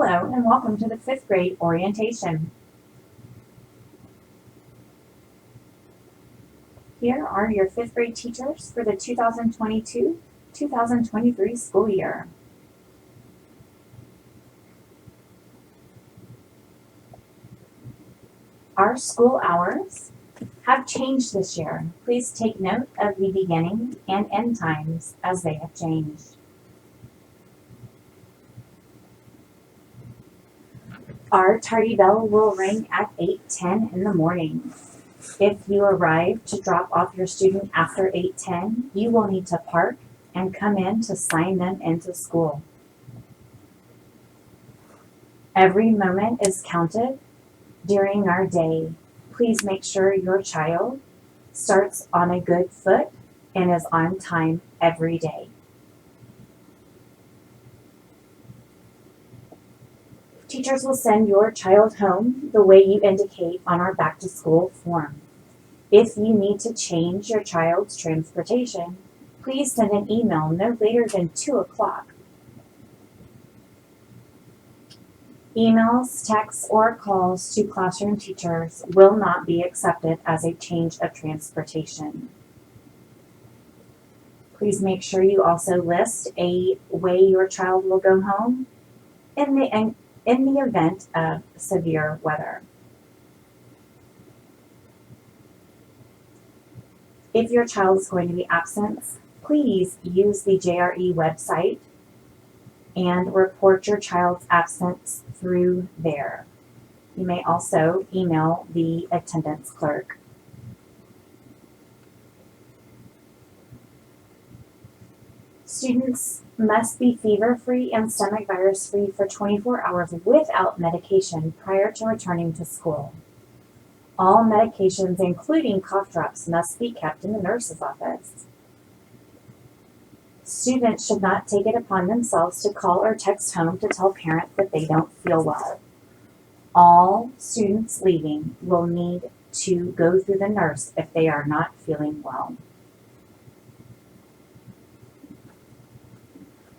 Hello and welcome to the 5th grade orientation. Here are your 5th grade teachers for the 2022-2023 school year. Our school hours have changed this year. Please take note of the beginning and end times as they have changed. Our tardy bell will ring at 8:10 in the morning. If you arrive to drop off your student after 8:10, you will need to park and come in to sign them into school. Every moment is counted during our day. Please make sure your child starts on a good foot and is on time every day. Teachers will send your child home the way you indicate on our back to school form. If you need to change your child's transportation, please send an email no later than 2 o'clock. Emails, texts, or calls to classroom teachers will not be accepted as a change of transportation. Please make sure you also list a way your child will go home in the event of severe weather. If your child is going to be absent, please use the JRE website and report your child's absence through there. You may also email the attendance clerk. Students must be fever-free and stomach virus-free for 24 hours without medication prior to returning to school. All medications, including cough drops, must be kept in the nurse's office. Students should not take it upon themselves to call or text home to tell parents that they don't feel well. All students leaving will need to go through the nurse if they are not feeling well.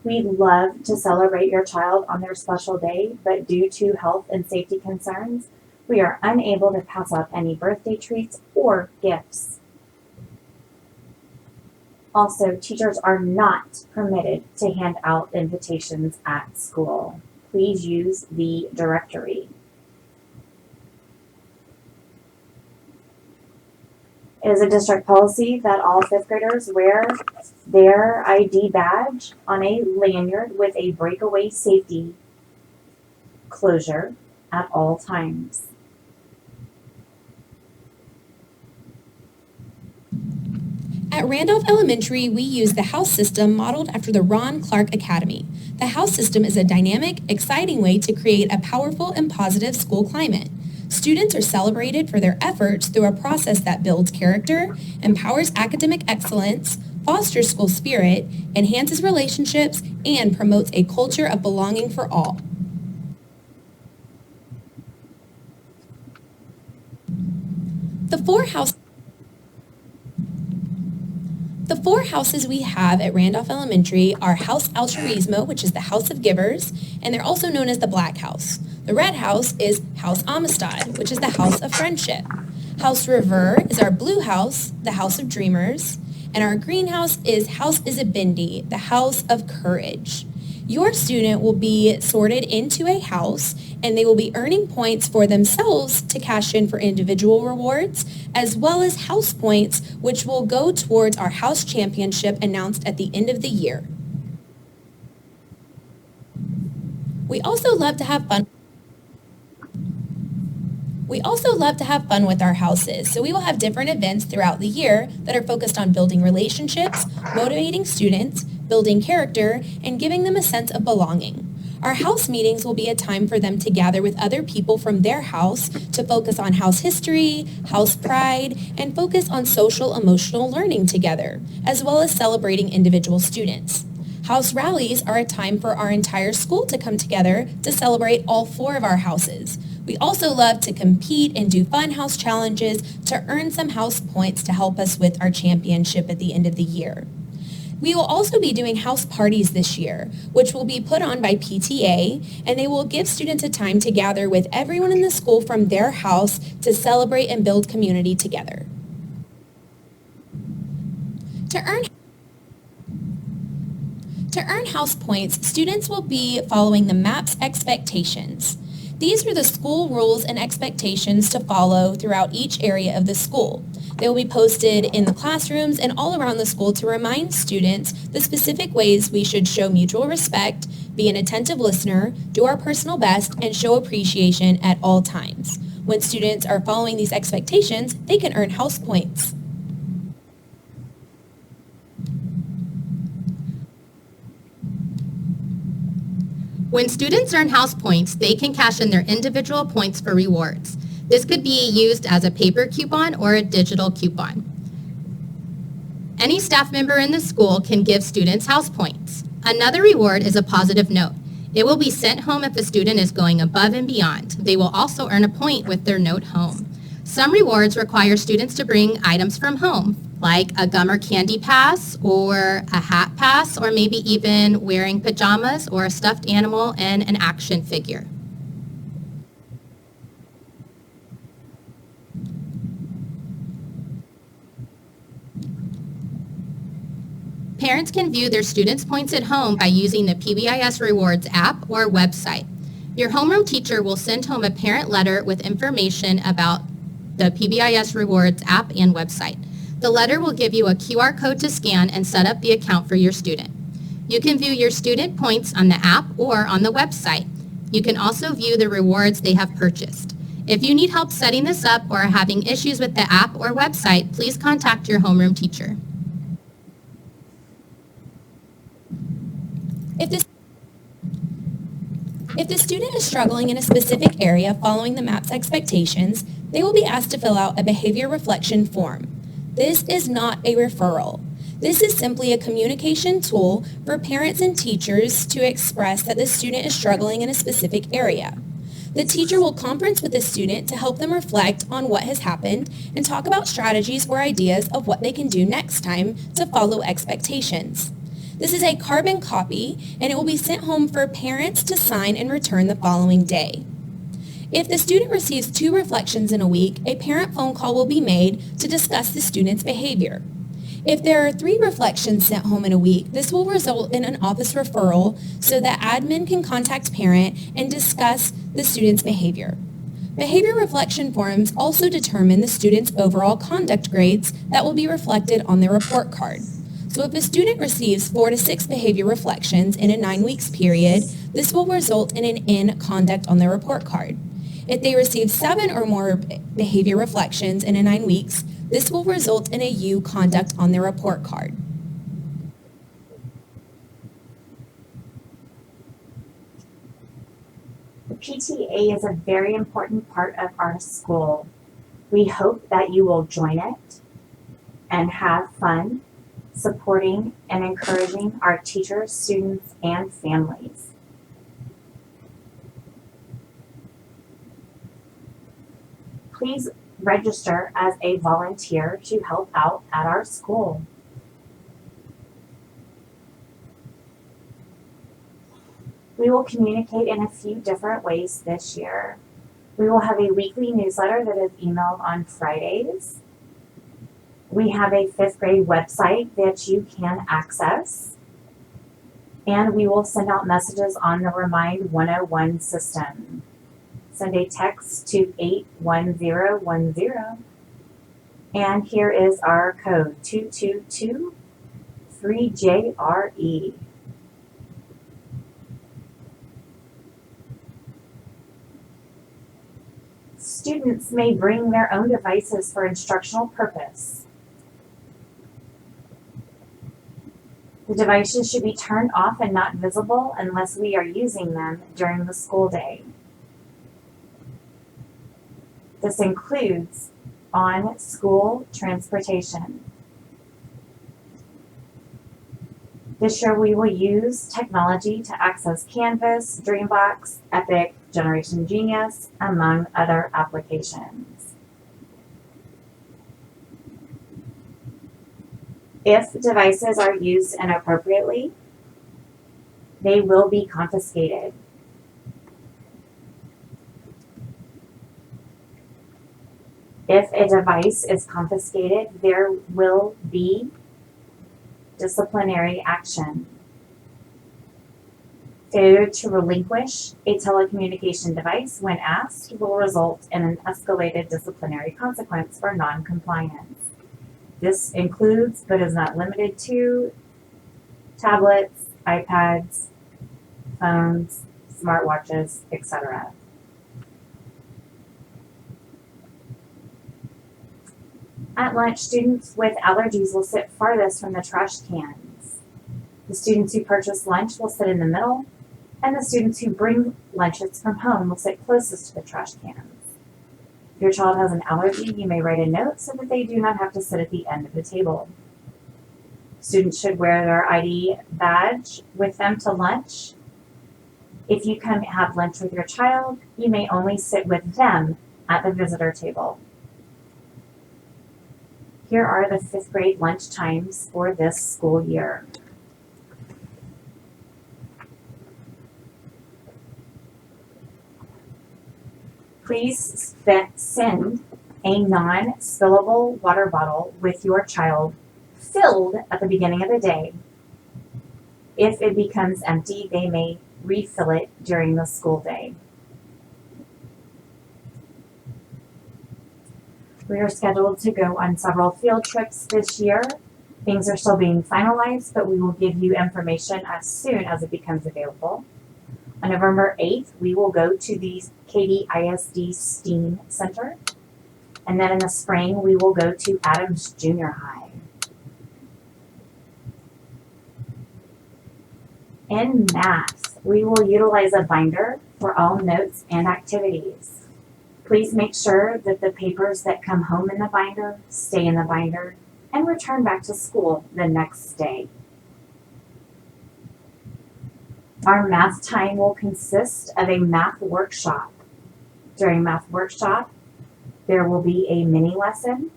We'd love to celebrate your child on their special day, but due to health and safety concerns, we are unable to pass out any birthday treats or gifts. Also, teachers are not permitted to hand out invitations at school. Please use the directory. It is a district policy that all 5th graders wear their ID badge on a lanyard with a breakaway safety closure at all times. At Randolph Elementary, we use the house system modeled after the Ron Clark Academy. The house system is a dynamic, exciting way to create a powerful and positive school climate. Students are celebrated for their efforts through a process that builds character, empowers academic excellence, fosters school spirit, enhances relationships, and promotes a culture of belonging for all. The four houses we have at Randolph Elementary are House Altruismo, which is the House of Givers, and they're also known as the Black House. The Red House is House Amistad, which is the House of Friendship. House River is our Blue House, the House of Dreamers, and our Green House is House Isabindi, the House of Courage. Your student will be sorted into a house, and they will be earning points for themselves to cash in for individual rewards, as well as house points, which will go towards our house championship announced at the end of the year. We also love to have fun with our houses, so we will have different events throughout the year that are focused on building relationships, motivating students, building character, and giving them a sense of belonging. Our house meetings will be a time for them to gather with other people from their house to focus on house history, house pride, and focus on social emotional learning together, as well as celebrating individual students. House rallies are a time for our entire school to come together to celebrate all 4 of our houses. We also love to compete and do fun house challenges to earn some house points to help us with our championship at the end of the year. We will also be doing house parties this year, which will be put on by PTA, and they will give students a time to gather with everyone in the school from their house to celebrate and build community together. To earn house points, students will be following the MAPS expectations. These are the school rules and expectations to follow throughout each area of the school. They will be posted in the classrooms and all around the school to remind students the specific ways we should show mutual respect, be an attentive listener, do our personal best, and show appreciation at all times. When students are following these expectations, they can earn house points. When students earn house points, they can cash in their individual points for rewards. This could be used as a paper coupon or a digital coupon. Any staff member in the school can give students house points. Another reward is a positive note. It will be sent home if a student is going above and beyond. They will also earn a point with their note home. Some rewards require students to bring items from home, like a gum or candy pass or a hat pass, or maybe even wearing pajamas or a stuffed animal and an action figure. Parents can view their students' points at home by using the PBIS Rewards app or website. Your homeroom teacher will send home a parent letter with information about the PBIS Rewards app and website. The letter will give you a QR code to scan and set up the account for your student. You can view your student points on the app or on the website. You can also view the rewards they have purchased. If you need help setting this up or are having issues with the app or website, please contact your homeroom teacher. If the student is struggling in a specific area following the MAPS expectations, they will be asked to fill out a behavior reflection form. This is not a referral. This is simply a communication tool for parents and teachers to express that the student is struggling in a specific area. The teacher will conference with the student to help them reflect on what has happened and talk about strategies or ideas of what they can do next time to follow expectations. This is a carbon copy, and it will be sent home for parents to sign and return the following day. If the student receives 2 reflections in a week, a parent phone call will be made to discuss the student's behavior. If there are 3 reflections sent home in a week, this will result in an office referral so that admin can contact parent and discuss the student's behavior. Behavior reflection forms also determine the student's overall conduct grades that will be reflected on their report card. So if a student receives 4 to 6 behavior reflections in a 9 weeks period, this will result in an N conduct on their report card. If they receive 7 or more behavior reflections in a 9 weeks, this will result in a U conduct on their report card. The PTA is a very important part of our school. We hope that you will join it and have fun supporting and encouraging our teachers, students, and families. Please register as a volunteer to help out at our school. We will communicate in a few different ways this year. We will have a weekly newsletter that is emailed on Fridays. We have a 5th grade website that you can access. And we will send out messages on the Remind 101 system. Send a text to 81010. And here is our code, 2223JRE. Students may bring their own devices for instructional purpose. The devices should be turned off and not visible unless we are using them during the school day. This includes on school transportation. This year we will use technology to access Canvas, Dreambox, Epic, Generation Genius, among other applications. If devices are used inappropriately, they will be confiscated. If a device is confiscated, there will be disciplinary action. Failure to relinquish a telecommunication device when asked will result in an escalated disciplinary consequence for noncompliance. This includes, but is not limited to, tablets, iPads, phones, smartwatches, etc. At lunch, students with allergies will sit farthest from the trash cans. The students who purchase lunch will sit in the middle, and the students who bring lunches from home will sit closest to the trash cans. If your child has an allergy, you may write a note so that they do not have to sit at the end of the table. Students should wear their ID badge with them to lunch. If you come have lunch with your child, you may only sit with them at the visitor table. Here are the 5th grade lunch times for this school year. Please send a non-spillable water bottle with your child filled at the beginning of the day. If it becomes empty, they may refill it during the school day. We are scheduled to go on several field trips this year. Things are still being finalized, but we will give you information as soon as it becomes available. On November 8th, we will go to the Katy ISD STEAM Center. And then in the spring, we will go to Adams Junior High. In math, we will utilize a binder for all notes and activities. Please make sure that the papers that come home in the binder stay in the binder and return back to school the next day. Our math time will consist of a math workshop. During math workshop, there will be a mini lesson.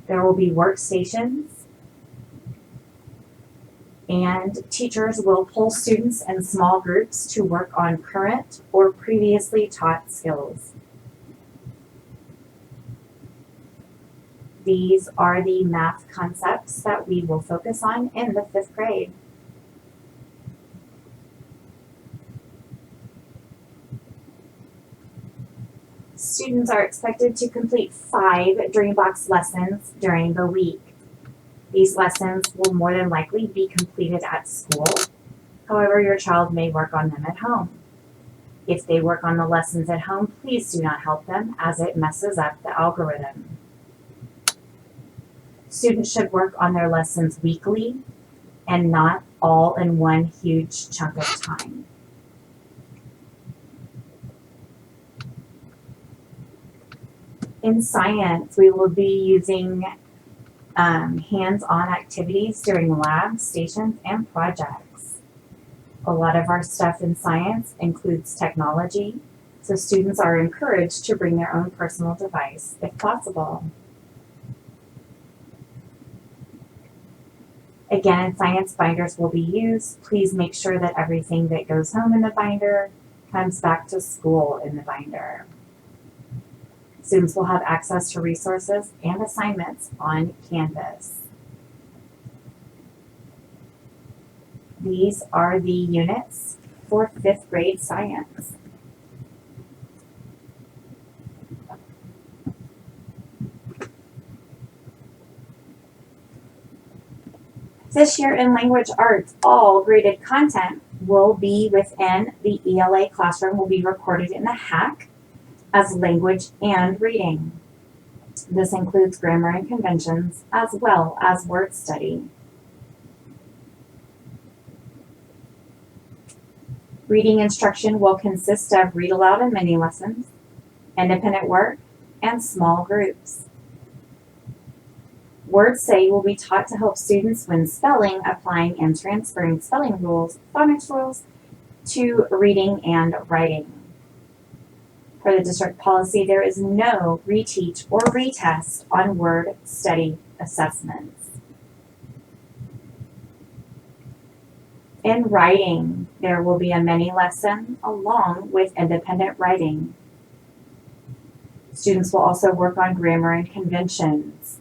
There will be workstations. And teachers will pull students in small groups to work on current or previously taught skills. These are the math concepts that we will focus on in the 5th grade. Students are expected to complete 5 Dreambox lessons during the week. These lessons will more than likely be completed at school. However, your child may work on them at home. If they work on the lessons at home, please do not help them as it messes up the algorithm. Students should work on their lessons weekly and not all in one huge chunk of time. In science, we will be using hands-on activities during lab stations and projects. A lot of our stuff in science includes technology, so students are encouraged to bring their own personal device if possible. Again, science binders will be used. Please make sure that everything that goes home in the binder comes back to school in the binder. Students will have access to resources and assignments on Canvas. These are the units for 5th grade science. This year in language arts, all graded content will be within the ELA classroom, will be recorded in the HAC as language and reading. This includes grammar and conventions as well as word study. Reading instruction will consist of read aloud and mini lessons, independent work, and small groups. Word study will be taught to help students when spelling, applying, and transferring spelling rules, phonics rules, to reading and writing. Per the district policy, there is no reteach or retest on word study assessments. In writing, there will be a mini lesson along with independent writing. Students will also work on grammar and conventions.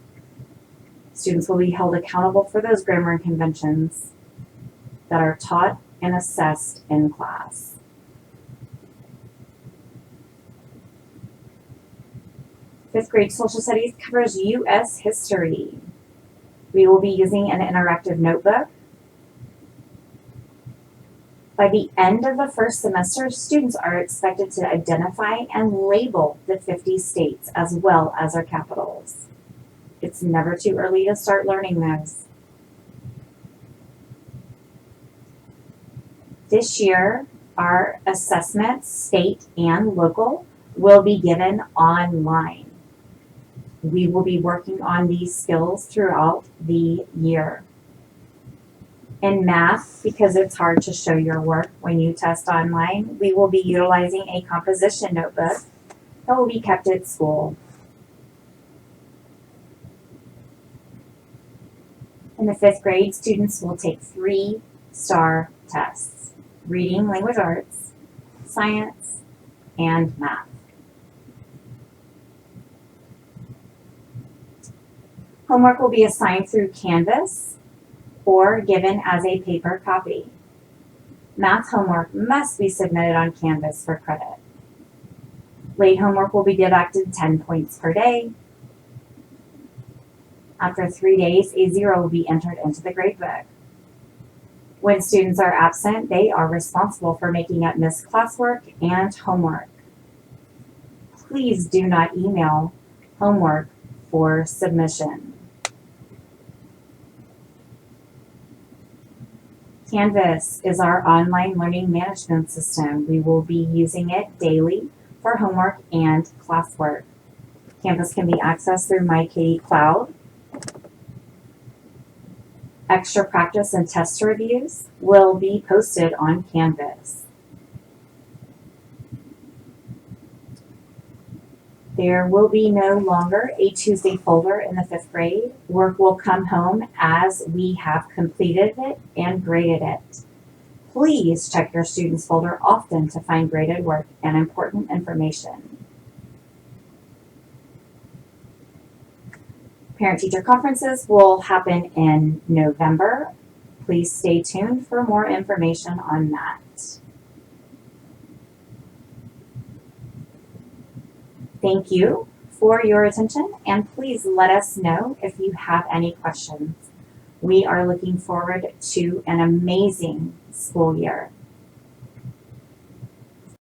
Students will be held accountable for those grammar and conventions that are taught and assessed in class. Fifth grade social studies covers U.S. history. We will be using an interactive notebook. By the end of the first semester, students are expected to identify and label the 50 states as well as their capitals. It's never too early to start learning those. This year, our assessments, state and local, will be given online. We will be working on these skills throughout the year. In math, because it's hard to show your work when you test online, we will be utilizing a composition notebook that will be kept at school. In the fifth grade, students will take 3-star tests: reading, language arts, science, and math. Homework will be assigned through Canvas or given as a paper copy. Math homework must be submitted on Canvas for credit. Late homework will be deducted 10 points per day. After 3 days, a 0 will be entered into the gradebook. When students are absent, they are responsible for making up missed classwork and homework. Please do not email homework for submission. Canvas is our online learning management system. We will be using it daily for homework and classwork. Canvas can be accessed through MyKatie Cloud. Extra practice and test reviews will be posted on Canvas. There will be no longer a Tuesday folder in the fifth grade. Work will come home as we have completed it and graded it. Please check your students' folder often to find graded work and important information. Parent-teacher conferences will happen in November. Please stay tuned for more information on that. Thank you for your attention, and please let us know if you have any questions. We are looking forward to an amazing school year.